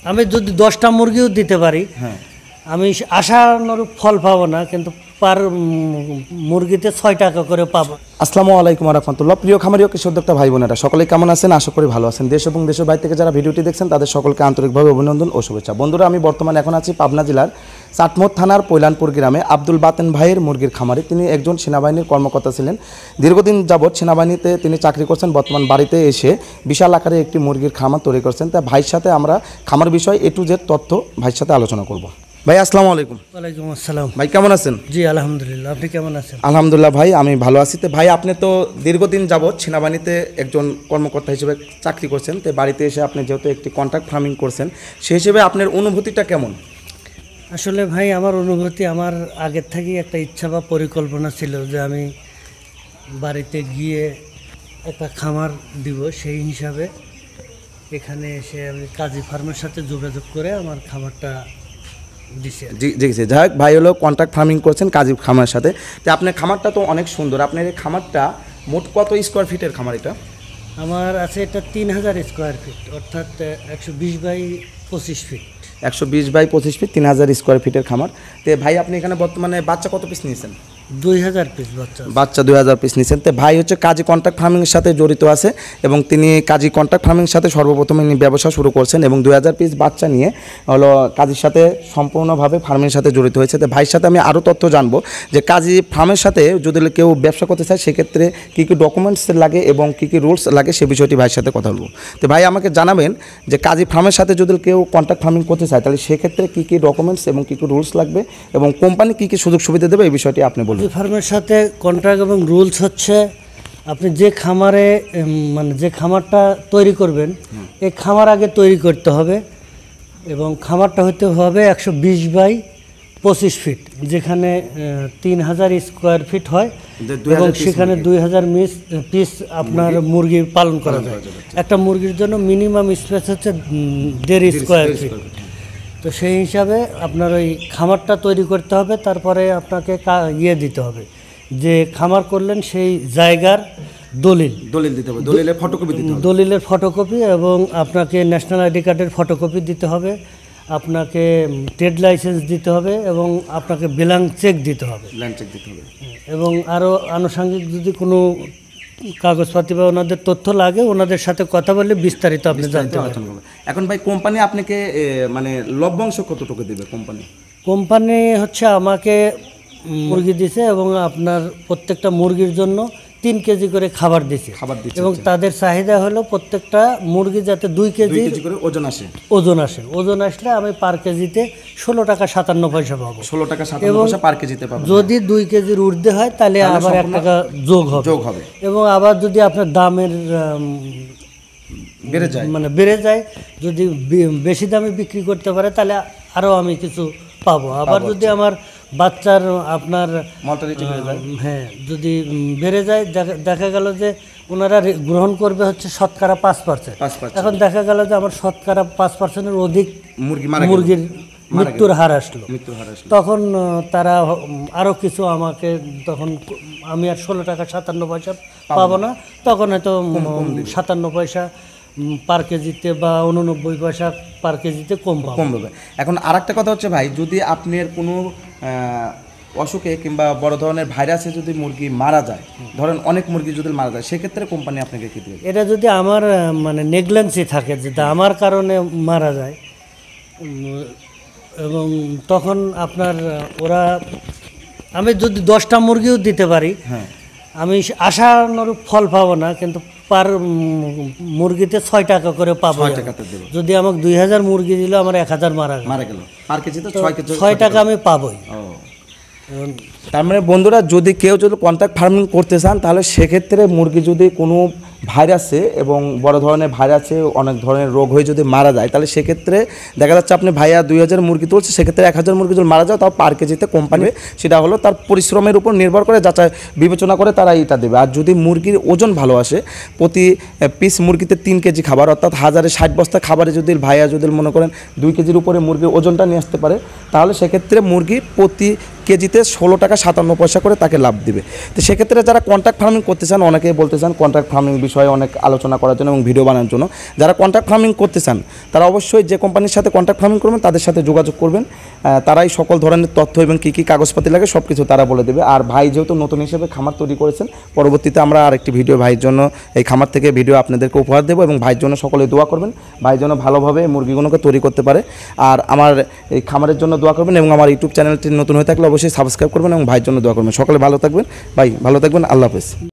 আমি যদি 10টা মুরগিও দিতে পারি, হ্যাঁ, আমি আশানুরূপ ফল পাবো না, কিন্তু পার মুরগিতে 6 টাকা করে পাবো। আসসালামু আলাইকুম রাহমাতুল্লাহ। প্রিয় খামারি ও কৃষি উদ্যোক্তা ভাই বোনেরা, সকলেই কেমন আছেন? আশা করি ভালো আছেন। দেশ এবং দেশের বাইরে থেকে যারা ভিডিওটি দেখছেন তাদের সকলকে আন্তরিকভাবে অভিনন্দন ও শুভেচ্ছা। বন্ধুরা, আমি বর্তমানে এখন আছি পাবনা জেলার চাটমোহর থানার পৈলানপুর গ্রামে আব্দুল বাতেন ভাইয়ের মুরগির খামারে। তিনি একজন সেনাবাহিনীর কর্মকর্তা ছিলেন, দীর্ঘদিন যাবৎ সেনাবাহিনীতে তিনি চাকরি করছেন। বর্তমান বাড়িতে এসে বিশাল আকারে একটি মুরগির খামার তৈরি করছেন। তাই ভাইয়ের সাথে আমরা খামার বিষয় A to Z তথ্য ভাইয়ের সাথে আলোচনা করব। ভাই আসসালামু আলাইকুম। ওয়ালাইকুম আসসালাম। ভাই কেমন আছেন? জি আলহামদুলিল্লাহ, আপনি কেমন আছেন? আলহামদুলিল্লাহ ভাই, আমি ভালো আছি। তো ভাই, আপনি তো দীর্ঘদিন যাবৎ সেনাবাহিনীতে একজন কর্মকর্তা হিসেবে চাকরি করছেন। তো বাড়িতে এসে আপনি যেহেতু একটি কন্ট্রাক্ট ফার্মিং করছেন, সেই হিসেবে আপনার অনুভূতিটা কেমন? আসলে ভাই, আমার অনুভূতি, আমার আগের থেকেই একটা ইচ্ছা বা পরিকল্পনা ছিল যে আমি বাড়িতে গিয়ে একটা খামার দিব। সেই হিসাবে এখানে এসে আমি কাজী ফার্মের সাথে যোগাযোগ করে আমার খামারটা দিছি। জি জি জি, যাই হোক, ভাই হলো কন্ট্রাক্ট ফার্মিং করছেন কাজী খামারের সাথে। তো আপনার খামারটা তো অনেক সুন্দর। আপনার এই খামারটা মোট কত স্কোয়ার ফিটের খামার এটা? আমার আছে এটা 3000 স্কোয়ার ফিট, অর্থাৎ 120 by 25 feet. 120 by 25 feet, 3000 square ফিটের খামার। তো ভাই, আপনি এখানে বর্তমানে বাচ্চা কত পিস নিয়েছেন? 2000 পিস বাচ্চা 2000 পিস নিয়েছেন। তো ভাই হচ্ছে কাজী কন্ট্রাক্ট ফার্মিংয়ের সাথে জড়িত আছে এবং তিনি কাজী কন্ট্রাক্ট ফার্মিংয়ের সাথে সর্বপ্রথম ইনি ব্যবসা শুরু করছেন এবং 2000 পিস বাচ্চা নিয়ে হলো কাজীর সাথে সম্পূর্ণভাবে ফার্মের সাথে জড়িত হয়েছে। তো ভাইয়ের সাথে আমি আরও তথ্য জানবো যে কাজী ফার্মের সাথে যদি কেউ ব্যবসা করতে চায় সেক্ষেত্রে কী কী ডকুমেন্টস লাগে এবং কী কী রুলস লাগে সে বিষয়টি ভাইয়ের সাথে কথা বলবো। তো ভাই, আমাকে জানাবেন যে কাজী ফার্মের সাথে যদি কেউ কন্ট্রাক্ট ফার্মিং করতে চায় তাহলে সেক্ষেত্রে কী কী ডকুমেন্টস এবং কী কী রুলস লাগবে এবং কোম্পানি কী কী সুযোগ সুবিধা দেবে এই বিষয়টি আপনি বলুন। ফার্মের সাথে কন্ট্রাক্ট এবং রুলস হচ্ছে, আপনি যে খামারে মানে যে খামারটা তৈরি করবেন, এই খামার আগে তৈরি করতে হবে এবং খামারটা হতে হবে 120 বাই 25 ফিট, যেখানে 3000 স্কোয়ার ফিট হয় এবং সেখানে 2000 পিস আপনার মুরগি পালন করা যায়। একটা মুরগির জন্য মিনিমাম স্পেস হচ্ছে 1.5 স্কোয়ার ফিট। তো সেই হিসাবে আপনার ওই খামারটা তৈরি করতে হবে। তারপরে আপনাকে দিতে হবে যে খামার করলেন সেই জায়গার দলিল দিতে হবে, দলিলের ফটোকপি এবং আপনাকে ন্যাশনাল আইডি কার্ডের ফটোকপি দিতে হবে, আপনাকে ট্রেড লাইসেন্স দিতে হবে এবং আপনাকে ব্ল্যাঙ্ক চেক দিতে হবে এবং আরও আনুষঙ্গিক যদি কোনো কাগজপাতি বা ওনাদের তথ্য লাগে ওনাদের সাথে কথা বলে বিস্তারিত আপনি জানতে পারবেন। এখন ভাই, কোম্পানি আপনাকে মানে লভ্যাংশ কতটুকু দেবে? কোম্পানি হচ্ছে আমাকে মুরগি দিছে এবং আপনার প্রত্যেকটা মুরগির জন্য 3 কেজি করে খাবার দিচ্ছে এবং তাদের চাহিদা হলো প্রত্যেকটা মুরগি যাতে 2 কেজি করে ওজন আসে। ওজন আসলে আমি পার কেজিতে 16 টাকা 57 পয়সা পাবো। 16 টাকা 57 পয়সা পার কেজিতে পাবো। যদি 2 কেজির ঊর্ধ্বে হয় তাহলে আবার 1 টাকা যোগ হবে এবং আবার যদি আপনার দামের বেড়ে যায়, যদি বেশি দামে বিক্রি করতে পারে তাহলে আরও আমি কিছু পাবো। আবার যদি আমার বাচ্চার আপনার যদি বেড়ে যায়, দেখা গেল যে ওনারা গ্রহণ করবে হচ্ছে শতকরা 5%। এখন দেখা গেল যে আমার শতকরা 5%-এর অধিক মুরগির মৃত্যুর হার আসলো, তখন তারা আরও কিছু আমাকে, তখন আমি আর 16 টাকা 57 পয়সা পাবো না, তখন হয়তো 57 পয়সা পার কেজিতে বা 89 পয়সা পার কেজিতে কম পাবে। এখন আর একটা কথা হচ্ছে ভাই, যদি আপনার কোনো অসুখে কিংবা বড় ধরনের ভাইরাসে যদি মুরগি মারা যায়, ধরেন অনেক মুরগি যদি মারা যায়, সেক্ষেত্রে কোম্পানি আপনাকে কি দেবে? এটা যদি আমার মানে নেগলেন্সি থাকে, যেটা আমার কারণে মারা যায় এবং তখন আপনার আমি যদি 10টা মুরগিও দিতে পারি, আমি আশানুরূপ ফল পাবো না, কিন্তু পার মুরগিতে 6 টাকা করে পাবো। যদি আমাকে 2000 মুরগি দিল, আমার 1000 মারা গেল, পার কেজিতে 6 টাকা আমি পাবোই। তার মানে বন্ধুরা, যদি কেউ কন্ট্রাক্ট ফার্মিং করতে চান তাহলে সেক্ষেত্রে মুরগি যদি কোনো ভাইরাসে এবং বড় ধরনের ভাইরাসে অনেক ধরনের রোগ হয়ে যদি মারা যায়, তাহলে সেক্ষেত্রে দেখা যাচ্ছে আপনি ভাইয়া 2000 মুরগি তুলছে, সেক্ষেত্রে 1000 মুরগি যদি মারা যায় তাও পার কেজিতে কোম্পানি সেটা হলো তার পরিশ্রমের উপর নির্ভর করে যাচাই বিবেচনা করে তারা এটা দেবে। আর যদি মুরগির ওজন ভালো আসে, প্রতি পিস মুরগিতে 3 কেজি খাবার, অর্থাৎ 1060 বস্তা খাবারে যদি ভাইয়া যদি মনে করেন 2 কেজির উপরে মুরগির ওজনটা নিয়ে আসতে পারে, তাহলে সেক্ষেত্রে মুরগি প্রতি কেজিতে 16 টাকা 57 পয়সা করে তাকে লাভ দিবে। তো সেক্ষেত্রে যারা কন্ট্রাক্ট ফার্মিং করতে চান, অনেকেই বলতে চান কন্ট্রাক্ট ফার্মিং বিষয়ে অনেক আলোচনা করার জন্য এবং ভিডিও বানানোর জন্য, যারা কন্ট্রাক্ট ফার্মিং করতে চান তারা অবশ্যই যে কোম্পানির সাথে কন্ট্রাক্ট ফার্মিং করবেন তাদের সাথে যোগাযোগ করবেন। তারাই সকল ধরনের তথ্য এবং কী কী কাগজপাতি লাগে সব কিছু তারা বলে দেবে। আর ভাই যেহেতু নতুন হিসেবে খামার তৈরি করেছেন, পরবর্তীতে আমরা আরেকটি ভিডিও ভাইয়ের জন্য এই খামার থেকে ভিডিও আপনাদেরকে উপহার দেবো এবং ভাইয়ের জন্য সকলে দোয়া করবেন, ভাইয়ের জন্য ভালোভাবে মুরগিগুলোকে তৈরি করতে পারে। আর আমার এই খামারের জন্য দোয়া করবেন এবং আমার ইউটিউব চ্যানেলটি নতুন হয়ে থাকলে অবশ্যই সাবস্ক্রাইব করবেন এবং ভাইয়ের জন্য দোয়া করবেন। সকলে ভালো থাকবেন, ভাই ভালো থাকবেন, আল্লাহ হাফেজ।